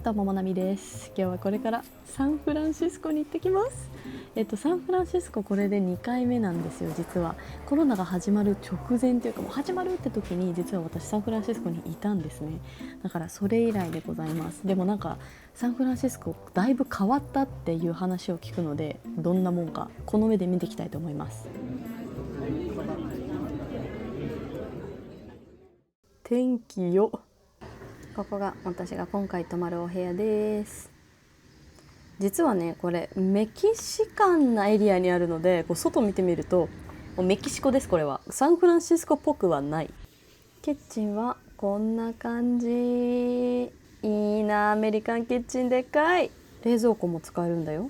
ことももなみです。今日はこれからサンフランシスコに行ってきます。サンフランシスコこれで2回目なんですよ。実はコロナが始まる直前というか、もう始まるって時に実は私サンフランシスコにいたんですね。だからそれ以来でございます。でもなんかサンフランシスコだいぶ変わったっていう話を聞くので、どんなもんかこの目で見ていきたいと思います。天気よ。ここが私が今回泊まるお部屋です。実はね、これメキシカンなエリアにあるので、こう外見てみるともうメキシコです。これはサンフランシスコっぽくはない。キッチンはこんな感じ。いいな、アメリカンキッチンでっかい。冷蔵庫も使えるんだよ。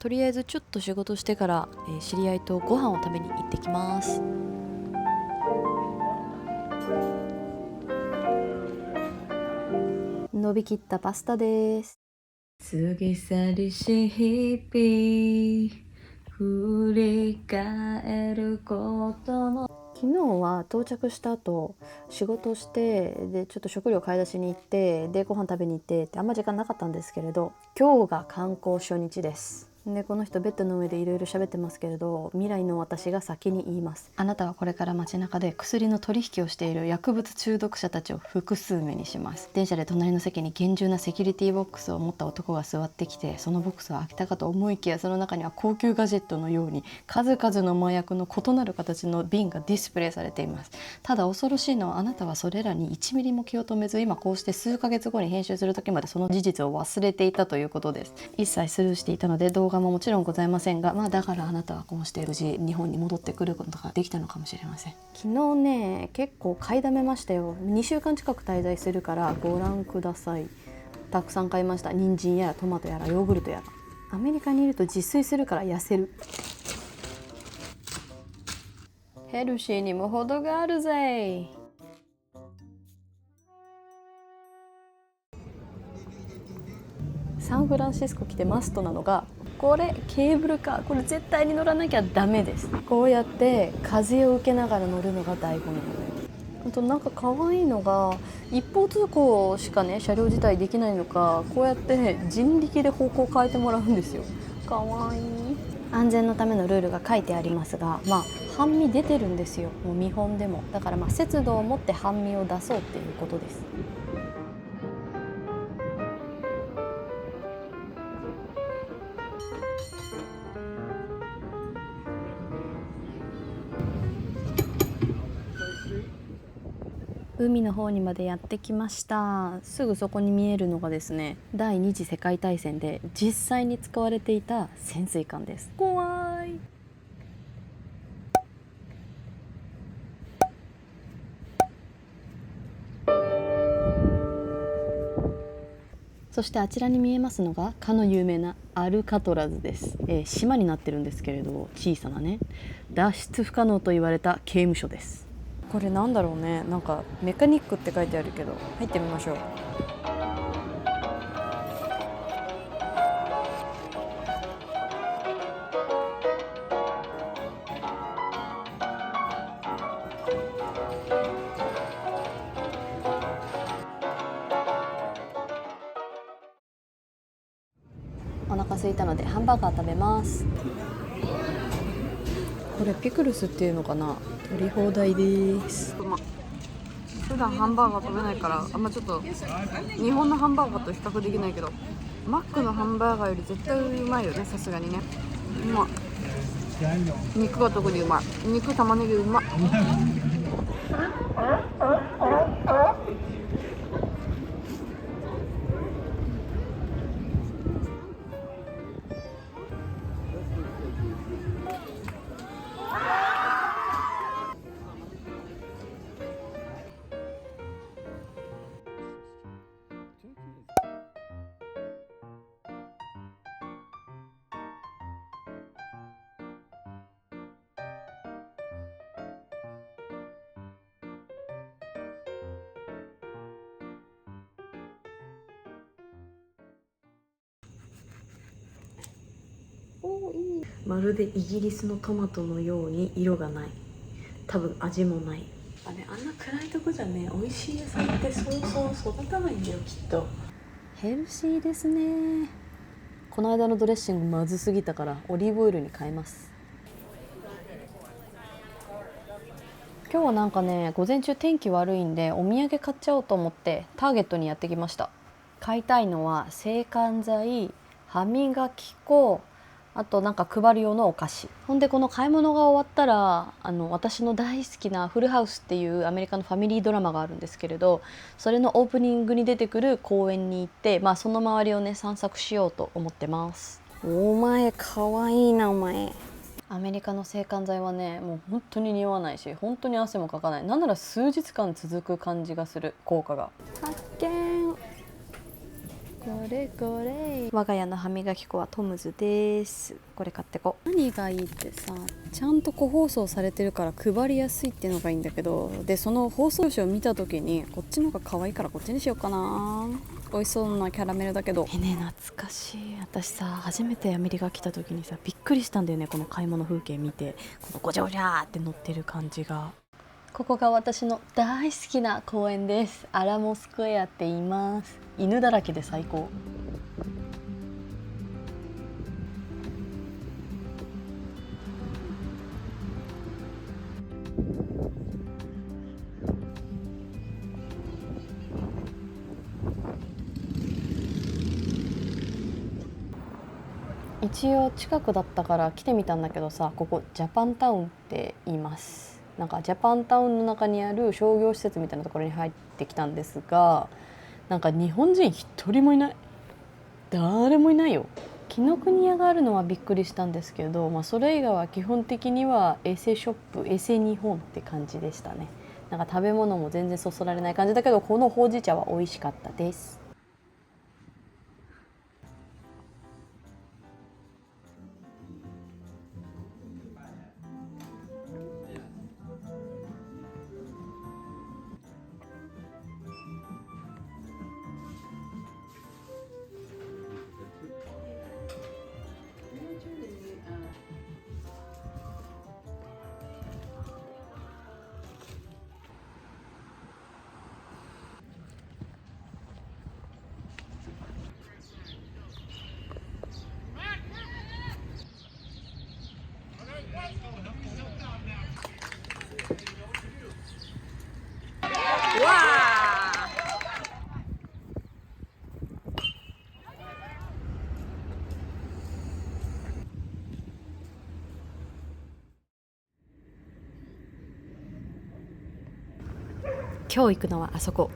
とりあえずちょっと仕事してから、知り合いとご飯を食べに行ってきます。伸びきったパスタです。過ぎ去りし日々振り返ることも。昨日は到着した後仕事して、でちょっと食料買い出しに行って、でご飯食べに行ってってあんま時間なかったんですけれど、今日が観光初日です。でこの人ベッドの上でいろいろ喋ってますけれど、未来の私が先に言います。あなたはこれから街中で薬の取引をしている薬物中毒者たちを複数目にします。電車で隣の席に厳重なセキュリティボックスを持った男が座ってきて、そのボックスを開けたかと思いきや、その中には高級ガジェットのように数々の麻薬の異なる形の瓶がディスプレイされています。ただ恐ろしいのは、あなたはそれらに1ミリも気を止めず、今こうして数ヶ月後に編集する時までその事実を忘れていたということです。一切スルーしていたので動画ももちろんございませんが、だからあなたはこうして無事日本に戻ってくることができたのかもしれません。昨日ね、結構買いだめましたよ。2週間近く滞在するからご覧ください。たくさん買いました。人参やらトマトやらヨーグルトやら。アメリカにいると自炊するから痩せる。ヘルシーにも程があるぜ。サンフランシスコ来てマストなのがこれ、ケーブルカー。これ絶対に乗らなきゃダメです。こうやって風を受けながら乗るのが醍醐味なのよ。あとなんか可愛いのが、一方通行しかね車両自体できないのか、こうやって人力で方向変えてもらうんですよ。可愛い。安全のためのルールが書いてありますが、半身出てるんですよ。もう見本でも。だから節度を持って半身を出そうっていうことです。海の方にまでやってきました。すぐそこに見えるのがですね、第二次世界大戦で実際に使われていた潜水艦です。怖い。そしてあちらに見えますのがかの有名なアルカトラズです。島になってるんですけれど、小さなね、脱出不可能と言われた刑務所です。これなんだろうね。なんかメカニックって書いてあるけど、入ってみましょう。お腹空いたのでハンバーガー食べます。これピクルスっていうのかな。取り放題です。普段ハンバーガー食べないからあんまちょっと日本のハンバーガーと比較できないけど、マックのハンバーガーより絶対うまいよね。さすがにね。うまい。肉が特にうまい。肉、玉ねぎうまい。まるでイギリスのトマトのように色がない。多分味もない。あれ、あんな暗いとこじゃね、美味しい野菜ってそうそう育たないんだよ、きっと。ヘルシーですね。この間のドレッシングまずすぎたからオリーブオイルに変えます。今日はなんかね、午前中天気悪いんでお土産買っちゃおうと思ってターゲットにやってきました。買いたいのは制汗剤、歯磨き粉、あとなんか配る用のお菓子。ほんでこの買い物が終わったら私の大好きなフルハウスっていうアメリカのファミリードラマがあるんですけれど、それのオープニングに出てくる公園に行って、その周りをね散策しようと思ってます。お前かわいいなお前。アメリカの制汗剤はね、もう本当に匂わないし、本当に汗もかかない。なんなら数日間続く感じがする、効果が。発見。これこれ。我が家の歯磨き粉はトムズです。これ買ってこ。何がいいってさ、ちゃんと個包装されてるから配りやすいっていうのがいいんだけど、でその包装紙を見た時にこっちの方が可愛いからこっちにしようかな。美味しそうなキャラメルだけど。ねえ懐かしい。私さ、初めてアメリカ来た時にさ、びっくりしたんだよね。この買い物風景見て、このごちゃごちゃって乗ってる感じが。ここが私の大好きな公園です。アラモスクエアって言います。犬だらけで最高。一応近くだったから来てみたんだけどさ、ここジャパンタウンって言います。なんかジャパンタウンの中にある商業施設みたいなところに入ってきたんですが、なんか日本人一人もいない。誰もいないよ。紀ノ国屋があるのはびっくりしたんですけど、それ以外は基本的には衛生ショップ、衛生日本って感じでしたね。なんか食べ物も全然そそられない感じだけど、このほうじ茶は美味しかったです。今日行くのはあそこ、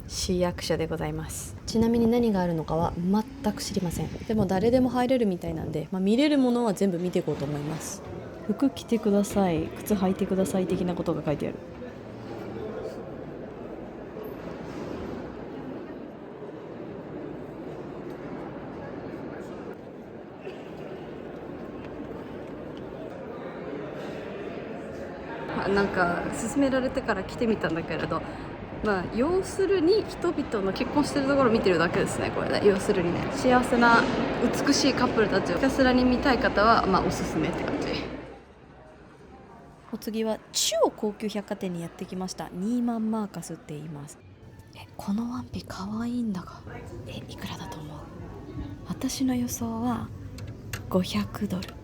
市役所でございます。ちなみに何があるのかは全く知りません。でも誰でも入れるみたいなんで、見れるものは全部見ていこうと思います。服着てください、靴履いてください的なことが書いてある。なんか勧められてから来てみたんだけれど、要するに人々の結婚してるところを見てるだけですね。これね、要するにね、幸せな美しいカップルたちをひたすらに見たい方はおすすめって感じ。お次は超高級百貨店にやってきました。ニーマンマーカスって言います。このワンピかわいいんだが、いくらだと思う？私の予想は500ドル。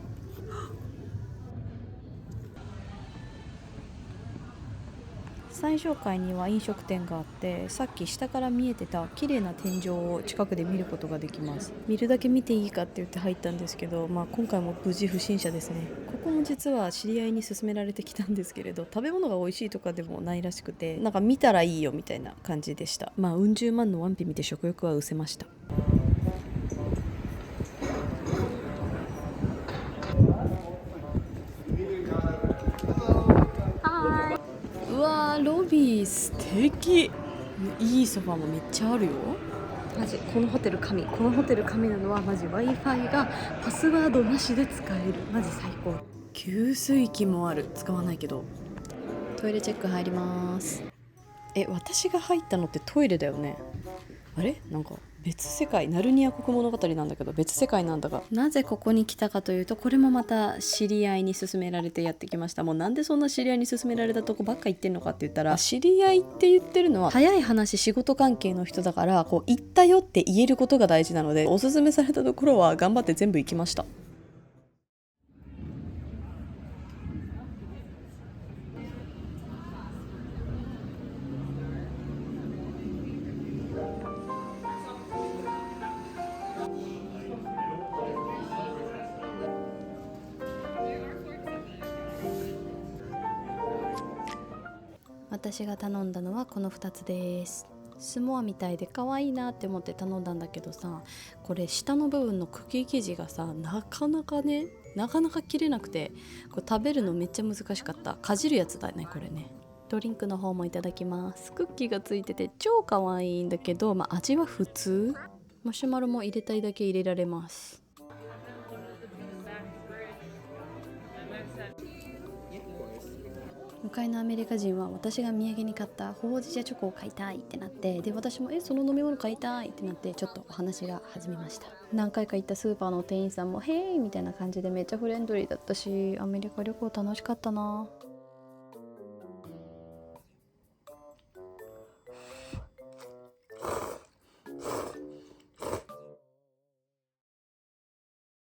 最上階には飲食店があって、さっき下から見えてた綺麗な天井を近くで見ることができます。見るだけ見ていいかって言って入ったんですけど、今回も無事不審者ですね。ここも実は知り合いに勧められてきたんですけれど、食べ物が美味しいとかでもないらしくて、なんか見たらいいよみたいな感じでした。うん十万のワンピ見て食欲は失せました。うわー、ロビー素敵。いいソファもめっちゃあるよ。マジこのホテル神。このホテル神なのはマジ Wi-Fi がパスワードなしで使える。マジ最高。給水器もある。使わないけど。トイレチェック入ります。私が入ったのってトイレだよね。あれなんか別世界、ナルニア国物語なんだけど別世界なんだが、なぜここに来たかというと、これもまた知り合いに勧められてやってきました。もうなんでそんな知り合いに勧められたとこばっか行ってんのかって言ったら、知り合いって言ってるのは早い話仕事関係の人だから、こう行ったよって言えることが大事なので、おすすめされたところは頑張って全部行きました。私が頼んだのはこの2つです。スモアみたいで可愛いなって思って頼んだんだけどさ、これ下の部分の茎生地がさ、なかなか切れなくて、これ食べるのめっちゃ難しかった。かじるやつだねこれね。ドリンクの方もいただきます。クッキーがついてて超可愛いんだけど、味は普通。マシュマロも入れたいだけ入れられます。向かいのアメリカ人は私が土産に買ったほうじ茶チョコを買いたいってなって、で私もその飲み物買いたいってなって、ちょっとお話が始めました。何回か行ったスーパーの店員さんもへーみたいな感じでめっちゃフレンドリーだったし、アメリカ旅行楽しかったな。